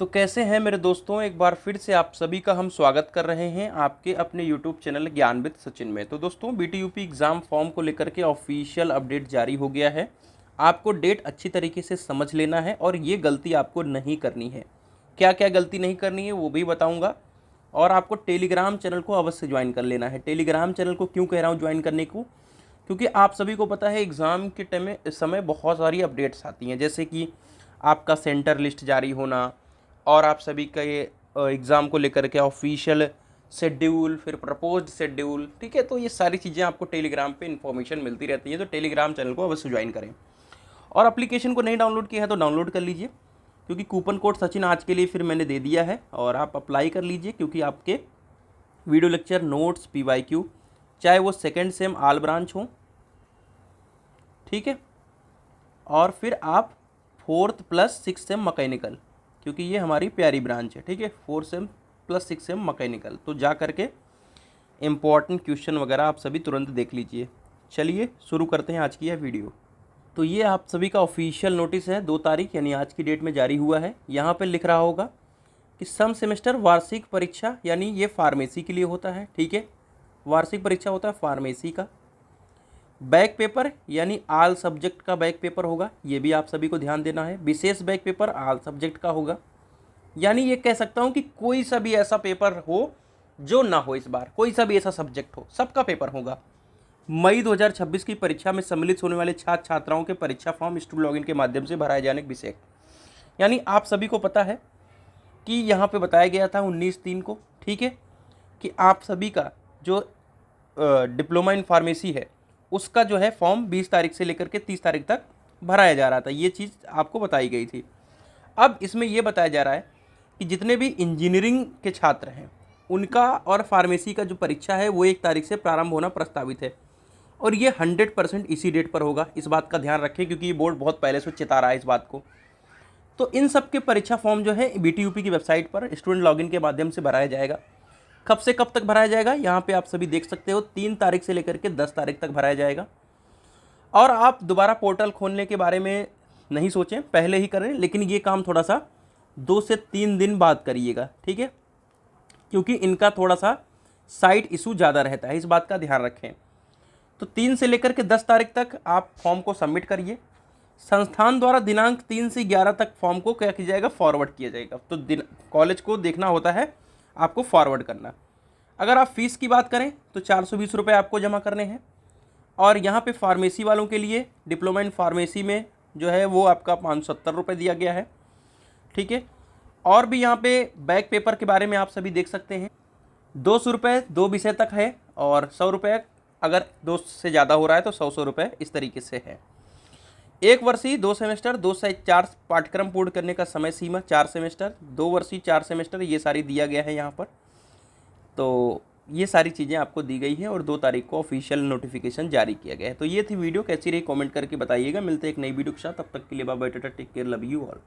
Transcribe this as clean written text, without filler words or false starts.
तो कैसे हैं मेरे दोस्तों, एक बार फिर से आप सभी का हम स्वागत कर रहे हैं आपके अपने YouTube चैनल ज्ञानविद सचिन में। तो दोस्तों BTUP एग्ज़ाम फॉर्म को लेकर के ऑफिशियल अपडेट जारी हो गया है। आपको डेट अच्छी तरीके से समझ लेना है और ये गलती आपको नहीं करनी है। क्या क्या गलती नहीं करनी है वो भी बताऊँगा। और आपको टेलीग्राम चैनल को अवश्य ज्वाइन कर लेना है। टेलीग्राम चैनल को क्यों कह रहा हूँ ज्वाइन करने को, क्योंकि आप सभी को पता है एग्ज़ाम के टाइम में इस समय बहुत सारी अपडेट्स आती हैं, जैसे कि आपका सेंटर लिस्ट जारी होना और आप सभी का ये एग्ज़ाम को लेकर के ऑफिशियल शेड्यूल, फिर प्रपोज्ड शेड्यूल। ठीक है, तो ये सारी चीज़ें आपको टेलीग्राम पे इन्फॉर्मेशन मिलती रहती है, तो टेलीग्राम चैनल को अवश्य ज्वाइन करें। और एप्लीकेशन को नहीं डाउनलोड किया है तो डाउनलोड कर लीजिए, क्योंकि कूपन कोड सचिन आज के लिए फिर मैंने दे दिया है और आप अप्लाई कर लीजिए, क्योंकि आपके वीडियो लेक्चर, नोट्स, PYQ, चाहे वो सेकेंड सेम आल ब्रांच हो, ठीक है, और फिर आप 4th plus 6th same mechanical, क्योंकि ये हमारी प्यारी ब्रांच है। ठीक है, 4 सेम प्लस 6 सेम मैकेनिकल, तो जा करके इम्पॉर्टेंट क्वेश्चन वगैरह आप सभी तुरंत देख लीजिए। चलिए शुरू करते हैं आज की यह वीडियो। तो ये आप सभी का ऑफिशियल नोटिस है, 2 तारीख यानी आज की डेट में जारी हुआ है। यहाँ पे लिख रहा होगा कि सम सेमेस्टर वार्षिक परीक्षा, यानी ये फार्मेसी के लिए होता है। ठीक है, वार्षिक परीक्षा होता है फार्मेसी का। बैक पेपर यानी आल सब्जेक्ट का बैक पेपर होगा, ये भी आप सभी को ध्यान देना है। विशेष बैक पेपर आल सब्जेक्ट का होगा, यानी ये कह सकता हूँ कि कोई सा भी ऐसा पेपर हो जो ना हो, इस बार कोई सा भी ऐसा सब्जेक्ट हो, सबका पेपर होगा। मई 2026 की परीक्षा में सम्मिलित होने वाले छात्र छात्राओं के परीक्षा फॉर्म स्टूडेंट लॉगिन के माध्यम से भराए जाने के विषय, यानी आप सभी को पता है कि यहाँ पे बताया गया था 19/3 को, ठीक है, कि आप सभी का जो डिप्लोमा इन फार्मेसी है उसका जो है फॉर्म 20 तारीख से लेकर के 30 तारीख तक भराया जा रहा था। ये चीज़ आपको बताई गई थी। अब इसमें ये बताया जा रहा है कि जितने भी इंजीनियरिंग के छात्र हैं उनका और फार्मेसी का जो परीक्षा है वो 1 तारीख से प्रारंभ होना प्रस्तावित है, और ये 100% इसी डेट पर होगा। इस बात का ध्यान रखें, क्योंकि ये बोर्ड बहुत पहले से चेता रहा है इस बात को। तो इन सब के परीक्षा फॉर्म जो है BTUP की वेबसाइट पर स्टूडेंट लॉगिन के माध्यम से भराया जाएगा। कब से कब तक भराया जाएगा, यहाँ पे आप सभी देख सकते हो, 3 तारीख से लेकर के 10 तारीख तक भराया जाएगा। और आप दोबारा पोर्टल खोलने के बारे में नहीं सोचें, पहले ही करें, लेकिन ये काम थोड़ा सा 2 से 3 दिन बाद करिएगा, ठीक है, क्योंकि इनका थोड़ा सा साइट इशू ज़्यादा रहता है, इस बात का ध्यान रखें। तो 3 से लेकर के 10 तारीख तक आप फॉर्म को सबमिट करिए। संस्थान द्वारा दिनांक 3 से 11 तक फॉर्म को क्या किया जाएगा, फॉरवर्ड किया जाएगा। तो कॉलेज को देखना होता है आपको फॉरवर्ड करना। अगर आप फीस की बात करें तो 420 रुपये आपको जमा करने हैं, और यहाँ पे फार्मेसी वालों के लिए डिप्लोमा इन फार्मेसी में जो है वो आपका 570 रुपये दिया गया है, ठीक है। और भी यहाँ पे बैक पेपर के बारे में आप सभी देख सकते हैं, 200 रुपये 2 विषय तक है, और 100 रुपये अगर 2 से ज़्यादा हो रहा है तो 100 रुपये, इस तरीके से है। 1 वर्षीय 2 सेमेस्टर 2 से 4 पाठ्यक्रम पूर्ण करने का समय सीमा 4 सेमेस्टर, 2 वर्षीय 4 सेमेस्टर, ये सारी दिया गया है यहाँ पर। तो ये सारी चीज़ें आपको दी गई हैं और 2 तारीख को ऑफिशियल नोटिफिकेशन जारी किया गया है। तो ये थी वीडियो, कैसी रही कमेंट करके बताइएगा। मिलते हैं एक नई वीडियो के साथ, तब तक के लिए bye bye, tata, take care, love you all.